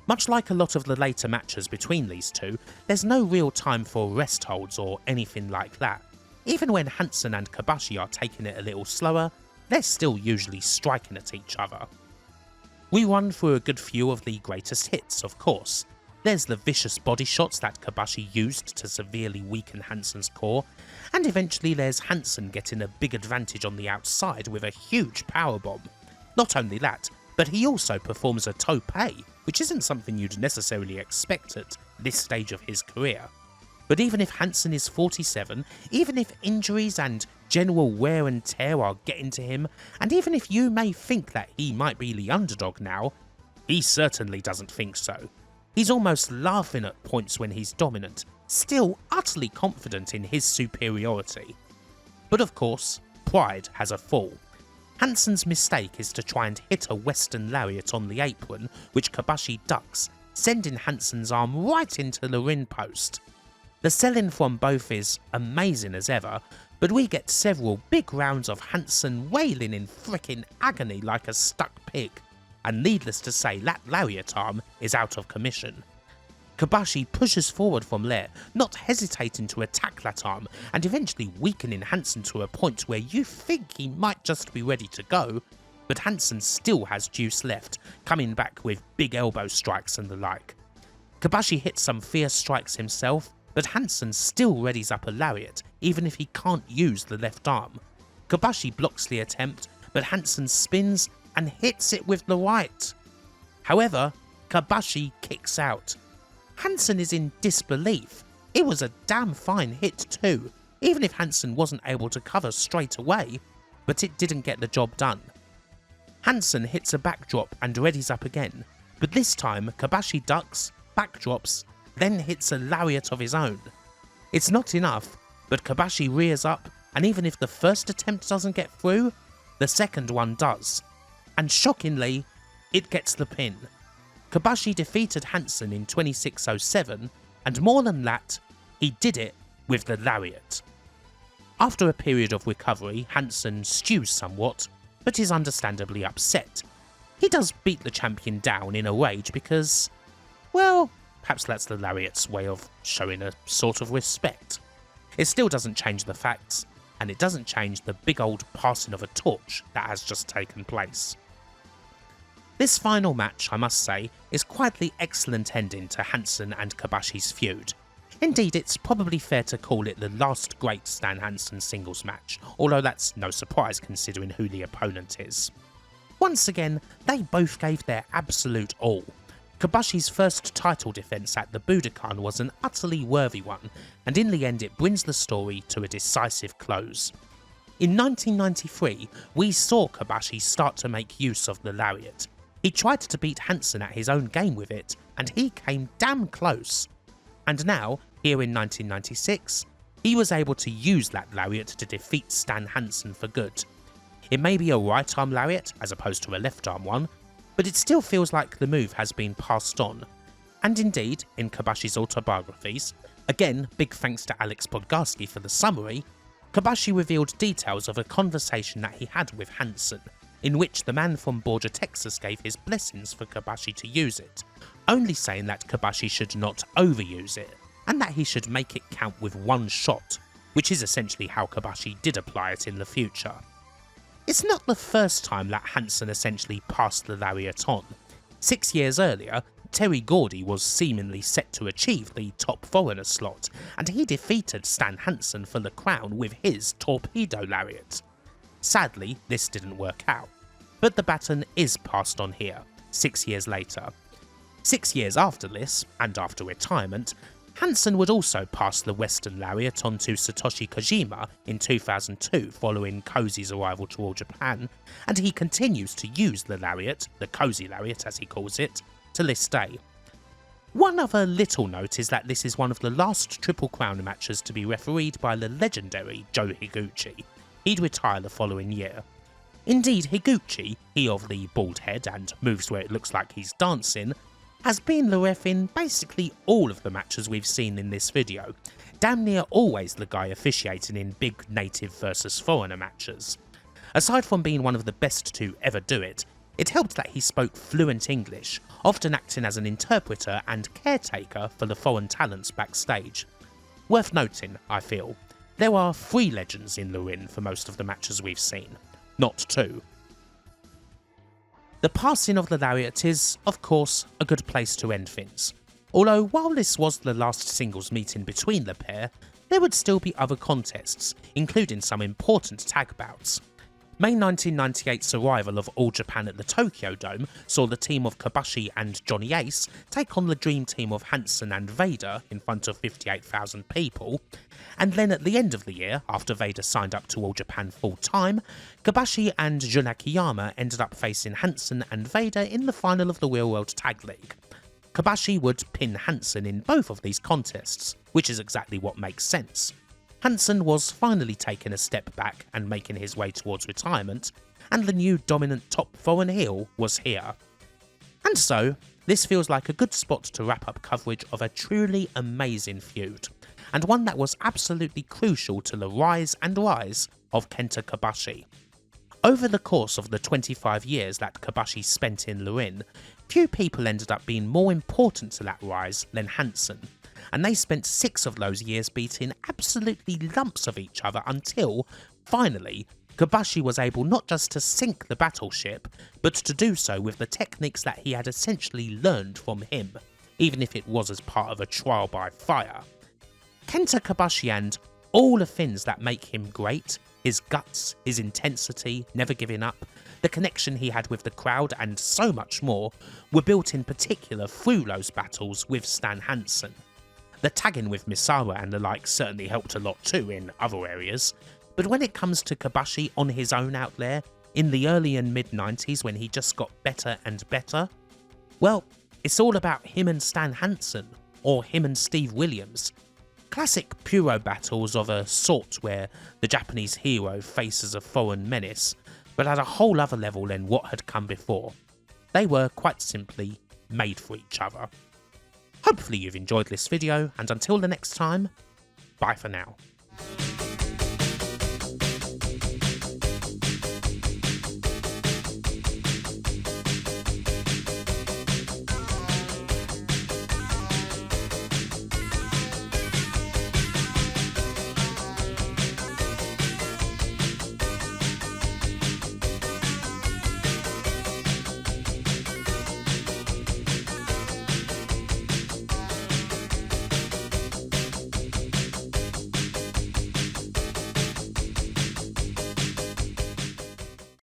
Much like a lot of the later matches between these two, there's no real time for rest holds or anything like that. Even when Hansen and Kobashi are taking it a little slower, they're still usually striking at each other. We run through a good few of the greatest hits, of course. There's the vicious body shots that Kobashi used to severely weaken Hansen's core, and eventually there's Hansen getting a big advantage on the outside with a huge powerbomb. Not only that, but he also performs a tope, which isn't something you'd necessarily expect at this stage of his career. But even if Hansen is 47, even if injuries and general wear and tear are getting to him, and even if you may think that he might be the underdog now, he certainly doesn't think so. He's almost laughing at points when he's dominant, still utterly confident in his superiority. But of course, pride has a fall. Hansen's mistake is to try and hit a Western Lariat on the apron, which Kobashi ducks, sending Hansen's arm right into the ring post. The selling from both is amazing as ever, but we get several big rounds of Hansen wailing in frickin' agony like a stuck pig, and needless to say that Lariat arm is out of commission. Kobashi pushes forward from there, not hesitating to attack that arm, and eventually weakening Hansen to a point where you think he might just be ready to go, but Hansen still has juice left, coming back with big elbow strikes and the like. Kobashi hits some fierce strikes himself, but Hansen still readies up a lariat, even if he can't use the left arm. Kobashi blocks the attempt, but Hansen spins and hits it with the right. However, Kobashi kicks out. Hansen is in disbelief. It was a damn fine hit too, even if Hansen wasn't able to cover straight away, but it didn't get the job done. Hansen hits a backdrop and readies up again, but this time Kobashi ducks, backdrops, then hits a lariat of his own. It's not enough, but Kobashi rears up, and even if the first attempt doesn't get through, the second one does. And shockingly, it gets the pin. Kobashi defeated Hansen in 26:07, and more than that, he did it with the lariat. After a period of recovery, Hansen stews somewhat, but is understandably upset. He does beat the champion down in a rage because, well, perhaps that's the lariat's way of showing a sort of respect. It still doesn't change the facts, and it doesn't change the big old passing of a torch that has just taken place. This final match, I must say, is quite the excellent ending to Hansen and Kobashi's feud. Indeed, it's probably fair to call it the last great Stan Hansen singles match, although that's no surprise considering who the opponent is. Once again, they both gave their absolute all. Kobashi's first title defence at the Budokan was an utterly worthy one, and in the end it brings the story to a decisive close. In 1993, we saw Kobashi start to make use of the lariat. He tried to beat Hansen at his own game with it, and he came damn close. And now, here in 1996, he was able to use that lariat to defeat Stan Hansen for good. It may be a right arm lariat as opposed to a left arm one, but it still feels like the move has been passed on. And indeed, in Kobashi's autobiographies, again big thanks to Alex Podgarski for the summary, Kobashi revealed details of a conversation that he had with Hansen, in which the man from Borgia, Texas gave his blessings for Kobashi to use it, only saying that Kobashi should not overuse it, and that he should make it count with one shot, which is essentially how Kobashi did apply it in the future. It's not the first time that Hansen essentially passed the lariat on. 6 years earlier, Terry Gordy was seemingly set to achieve the top foreigner slot, and he defeated Stan Hansen for the crown with his torpedo lariat. Sadly, this didn't work out, but the baton is passed on here, 6 years later. 6 years after this, and after retirement, Hansen would also pass the Western Lariat on to Satoshi Kojima in 2002 following Cozy's arrival to All Japan, and he continues to use the Lariat, the Cozy Lariat as he calls it, to this day. One other little note is that this is one of the last Triple Crown matches to be refereed by the legendary Joe Higuchi. He'd retire the following year. Indeed, Higuchi, he of the bald head and moves where it looks like he's dancing, has been the ref in basically all of the matches we've seen in this video, damn near always the guy officiating in big native versus foreigner matches. Aside from being one of the best to ever do it, it helped that he spoke fluent English, often acting as an interpreter and caretaker for the foreign talents backstage. Worth noting, I feel, there are 3 legends in the ring for most of the matches we've seen, not 2. The passing of the lariat is, of course, a good place to end things. Although while this was the last singles meeting between the pair, there would still be other contests, including some important tag bouts. May 1998's arrival of All Japan at the Tokyo Dome saw the team of Kobashi and Johnny Ace take on the dream team of Hansen and Vader in front of 58,000 people, and then at the end of the year, after Vader signed up to All Japan full-time, Kobashi and Jun Akiyama ended up facing Hansen and Vader in the final of the Real World Tag League. Kobashi would pin Hansen in both of these contests, which is exactly what makes sense. Hansen was finally taking a step back and making his way towards retirement, and the new dominant top foreign heel was here. And so, this feels like a good spot to wrap up coverage of a truly amazing feud, and one that was absolutely crucial to the rise of Kenta Kobashi. Over the course of the 25 years that Kobashi spent in Lariat, few people ended up being more important to that rise than Hansen, and they spent 6 of those years beating absolutely lumps of each other until, finally, Kobashi was able not just to sink the Battleship, but to do so with the techniques that he had essentially learned from him, even if it was as part of a trial by fire. Kenta Kobashi and all the things that make him great, his guts, his intensity, never giving up, the connection he had with the crowd and so much more, were built in particular through those battles with Stan Hansen. The tagging with Misawa and the like certainly helped a lot too in other areas, but when it comes to Kobashi on his own out there, in the early and mid 90s when he just got better and better, well, it's all about him and Stan Hansen, or him and Steve Williams. Classic Puro battles of a sort where the Japanese hero faces a foreign menace, but at a whole other level than what had come before. They were quite simply made for each other. Hopefully you've enjoyed this video, and until the next time, bye for now.